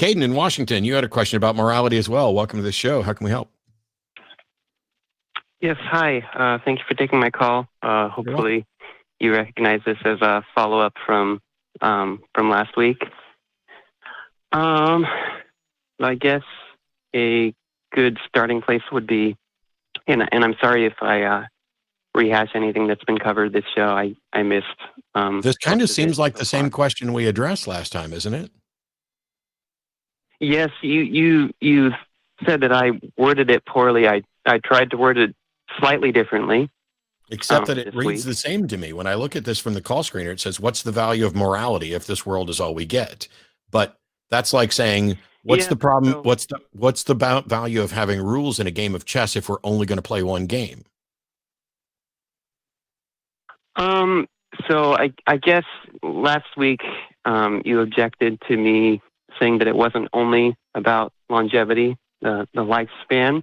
Kaden in Washington, you had a question about morality as well. Welcome to the show. How can we help? Yes, hi. Thank you for taking my call. Hopefully you recognize this as a follow-up from last week. I guess a good starting place would be, and I'm sorry if I rehash anything that's been covered this show. I missed. This kind of seems like the same question we addressed last time, isn't it? Yes, you said that I worded it poorly. I tried to word it slightly differently. Except that it reads the same to me. When I look at this from the call screener, it says, what's the value of morality if this world is all we get? But that's like saying, what's the problem? So, what's the value of having rules in a game of chess if we're only going to play one game? So I guess last week you objected to me saying that it wasn't only about longevity, the lifespan.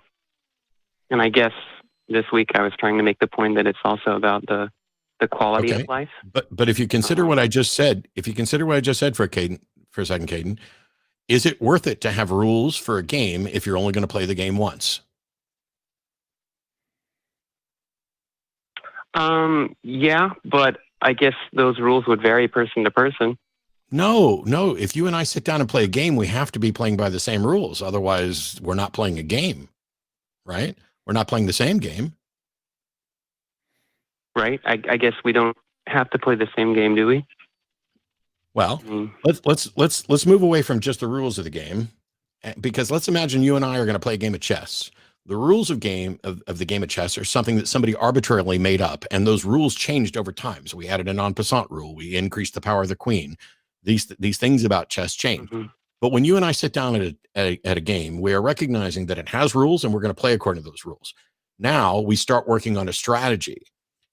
And I guess this week I was trying to make the point that it's also about the quality of life. But if you consider what I just said, for a second, Kaden, is it worth it to have rules for a game if you're only going to play the game once? Yeah, but I guess those rules would vary person to person. No. If you and I sit down and play a game, we have to be playing by the same rules. Otherwise, we're not playing a game, right? We're not playing the same game. Right. I guess we don't have to play the same game, do we? Well, let's move away from just the rules of the game, because let's imagine you and I are going to play a game of chess. The rules of the game of chess are something that somebody arbitrarily made up, and those rules changed over time. So we added an en passant rule. We increased the power of the queen. These things about chess changed. Mm-hmm. But when you and I sit down at a game, we are recognizing that it has rules, and we're going to play according to those rules. Now we start working on a strategy,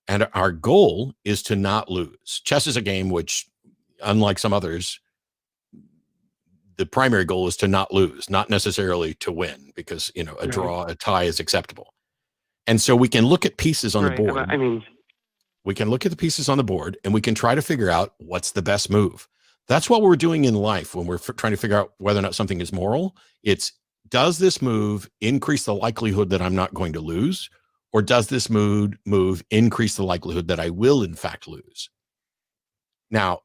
and our goal is to not lose. Chess is a game which, unlike some others, the primary goal is to not lose, not necessarily to win, because, a draw, a tie is acceptable. And so we can look at pieces on the board. We can look at the pieces on the board, and we can try to figure out what's the best move. That's what we're doing in life when we're trying to figure out whether or not something is moral. It's, does this move increase the likelihood that I'm not going to lose? Or does this move increase the likelihood that I will in fact lose? Now,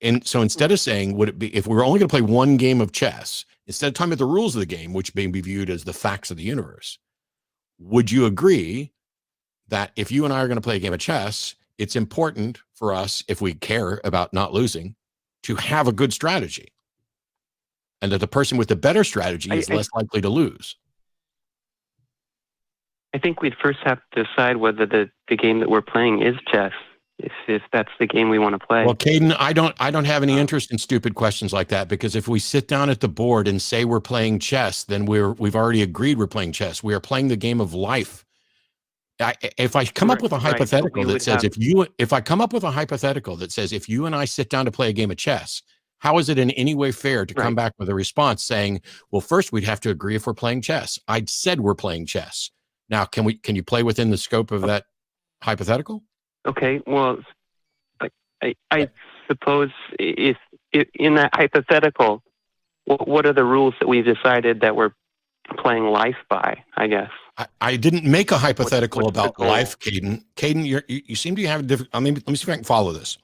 and so instead of saying, would it be, if we're only going to play one game of chess, instead of talking about the rules of the game, which may be viewed as the facts of the universe, would you agree that if you and I are going to play a game of chess, it's important for us, if we care about not losing, to have a good strategy, and that the person with the better strategy is less likely to lose? I think we'd first have to decide whether the game that we're playing is chess. If that's the game we want to play. Well, Kaden, I don't have any interest in stupid questions like that, because if we sit down at the board and say we're playing chess, then we've already agreed we're playing chess. We are playing the game of life. If I come up with a hypothetical that says if you and I sit down to play a game of chess, how is it in any way fair to come back with a response saying, well, first we'd have to agree if we're playing chess. I said we're playing chess. Now, can you play within the scope of that hypothetical? Okay, well, I suppose if in that hypothetical, what are the rules that we've decided that we're playing life by, I guess? I didn't make a hypothetical about life, Kaden. Kaden, you seem to have a different, let me see if I can follow this.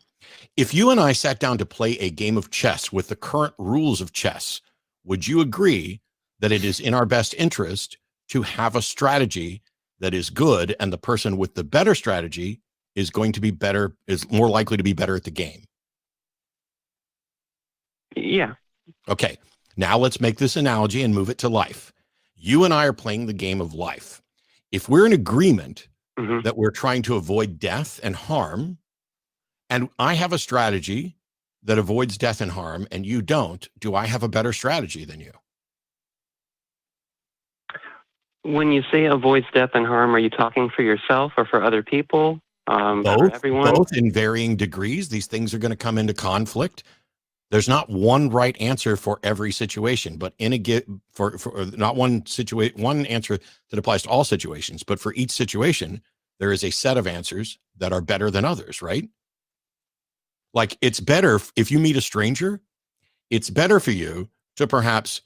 If you and I sat down to play a game of chess with the current rules of chess, would you agree that it is in our best interest to have a strategy that is good, and the person with the better strategy is going to be better, is more likely to be better at the game? Yeah. Okay. Now let's make this analogy and move it to life. You and I are playing the game of life. If we're in agreement that we're trying to avoid death and harm, and I have a strategy that avoids death and harm, and you don't, do I have a better strategy than you? When you say avoids death and harm, are you talking for yourself or for other people? Both in varying degrees. These things are going to come into conflict. There's not one right answer for every situation, but for not one answer that applies to all situations, but for each situation, there is a set of answers that are better than others, right? Like, it's better if you meet a stranger, it's better for you to perhaps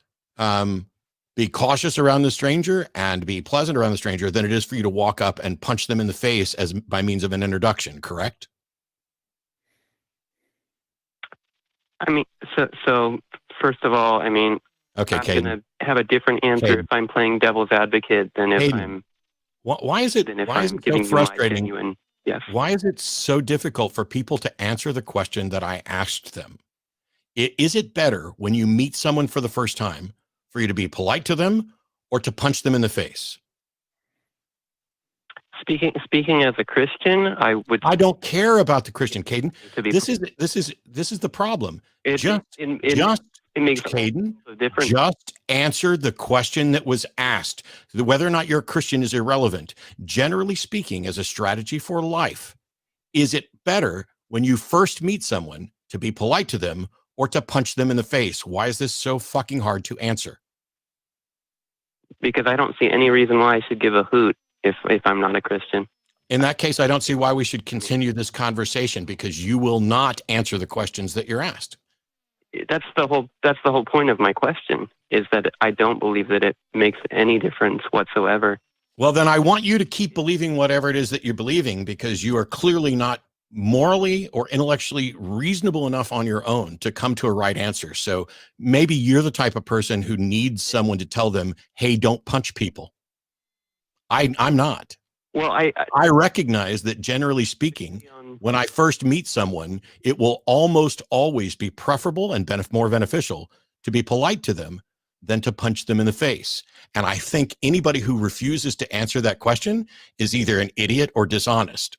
be cautious around the stranger and be pleasant around the stranger than it is for you to walk up and punch them in the face as by means of an introduction, correct? I mean, so first of all, I mean, okay, I'm going to have a different answer if I'm playing devil's advocate than if I'm. Why is it so frustrating? Yes. Why is it so difficult for people to answer the question that I asked them? Is it better when you meet someone for the first time for you to be polite to them or to punch them in the face? Speaking as a Christian, I don't care about the Christian, Kaden. This is the problem. It makes Kaden, just answer the question that was asked. Whether or not you're a Christian is irrelevant. Generally speaking, as a strategy for life, is it better when you first meet someone to be polite to them or to punch them in the face? Why is this so fucking hard to answer? Because I don't see any reason why I should give a hoot if I'm not a Christian. In that case, I don't see why we should continue this conversation, because you will not answer the questions that you're asked. That's the whole point of my question, is that I don't believe that it makes any difference whatsoever. Well, then I want you to keep believing whatever it is that you're believing, because you are clearly not morally or intellectually reasonable enough on your own to come to a right answer. So maybe you're the type of person who needs someone to tell them, hey, don't punch people. I'm not. Well, I recognize that, generally speaking, when I first meet someone, it will almost always be preferable and more beneficial to be polite to them than to punch them in the face. And I think anybody who refuses to answer that question is either an idiot or dishonest.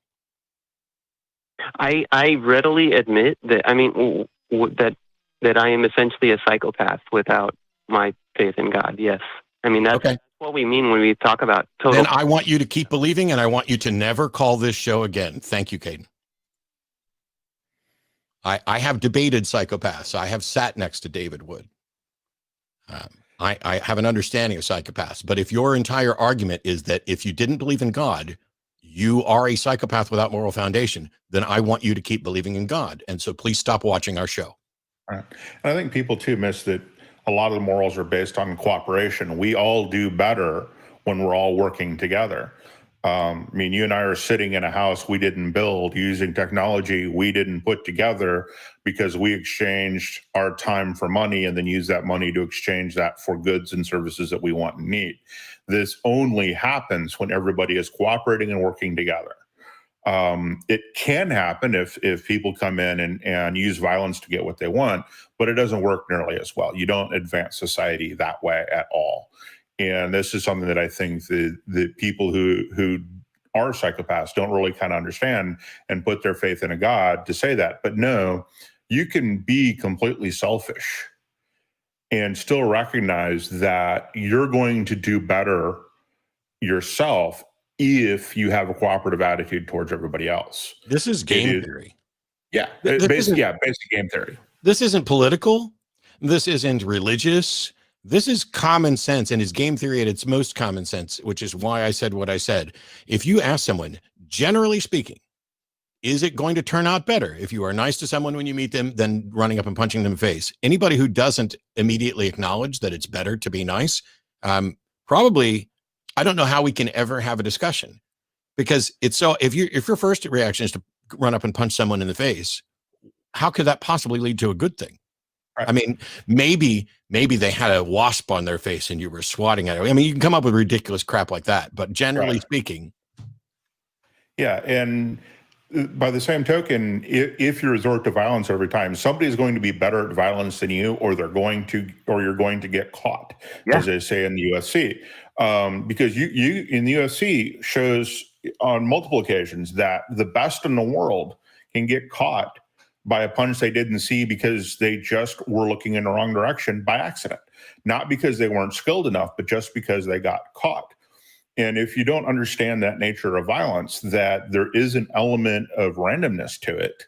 I readily admit that, I mean, that I am essentially a psychopath without my faith in God. Yes. I mean, that's what we mean when we talk about total. Then I want you to keep believing, and I want you to never call this show again. Thank you, Kaden. I have debated psychopaths. I have sat next to David Wood. I have an understanding of psychopaths. But if your entire argument is that if you didn't believe in God, you are a psychopath without moral foundation, then I want you to keep believing in God. And so please stop watching our show. Right. And I think people too miss that a lot of the morals are based on cooperation. We all do better when we're all working together. I mean, you and I are sitting in a house we didn't build, using technology we didn't put together, because we exchanged our time for money and then use that money to exchange that for goods and services that we want and need. This only happens when everybody is cooperating and working together. It can happen if people come in and use violence to get what they want, but it doesn't work nearly as well. You don't advance society that way at all. And this is something that I think the people who are psychopaths don't really kind of understand and put their faith in a God to say that. But no, you can be completely selfish and still recognize that you're going to do better yourself if you have a cooperative attitude towards everybody else. This is game theory. Yeah, basic game theory. This isn't political. This isn't religious. This is common sense, and it's game theory at its most common sense, which is why I said what I said. If you ask someone, generally speaking, is it going to turn out better if you are nice to someone when you meet them than running up and punching them in the face? Anybody who doesn't immediately acknowledge that it's better to be nice, probably, I don't know how we can ever have a discussion, because it's so, if your first reaction is to run up and punch someone in the face, how could that possibly lead to a good thing? Right. I mean, maybe they had a wasp on their face and you were swatting at it. I mean, you can come up with ridiculous crap like that, but generally speaking. Yeah. And by the same token, if you resort to violence every time, somebody's going to be better at violence than you, or you're going to get caught, as they say in the UFC. Because you in the UFC shows on multiple occasions that the best in the world can get caught by a punch they didn't see because they just were looking in the wrong direction by accident. Not because they weren't skilled enough, but just because they got caught. And if you don't understand that nature of violence, that there is an element of randomness to it,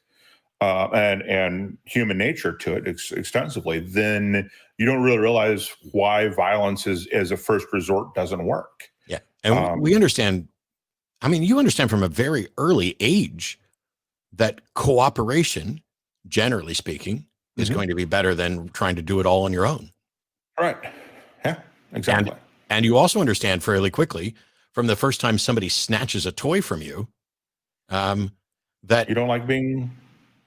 and human nature to it extensively, then you don't really realize why violence as a first resort doesn't work. Yeah. And we understand, I mean, you understand from a very early age that cooperation, generally speaking, is going to be better than trying to do it all on your own. Right. Yeah, exactly. And you also understand fairly quickly from the first time somebody snatches a toy from you, that you don't like being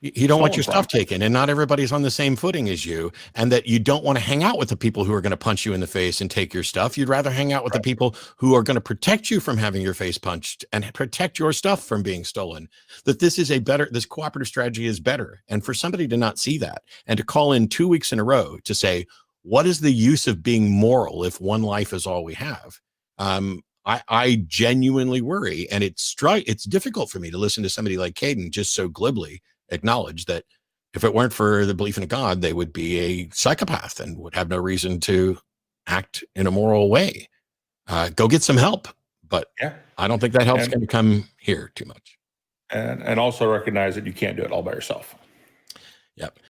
you don't want your stolen stuff taken, and not everybody's on the same footing as you, and that you don't want to hang out with the people who are going to punch you in the face and take your stuff. You'd rather hang out with the people who are going to protect you from having your face punched and protect your stuff from being stolen. That this cooperative strategy is better. And for somebody to not see that and to call in 2 weeks in a row to say, what is the use of being moral if one life is all we have? I genuinely worry, and it's difficult for me to listen to somebody like Kaden just so glibly acknowledge that if it weren't for the belief in a God, they would be a psychopath and would have no reason to act in a moral way. Go get some help, but I don't think that help's going to come here too much. And also recognize that you can't do it all by yourself. Yep.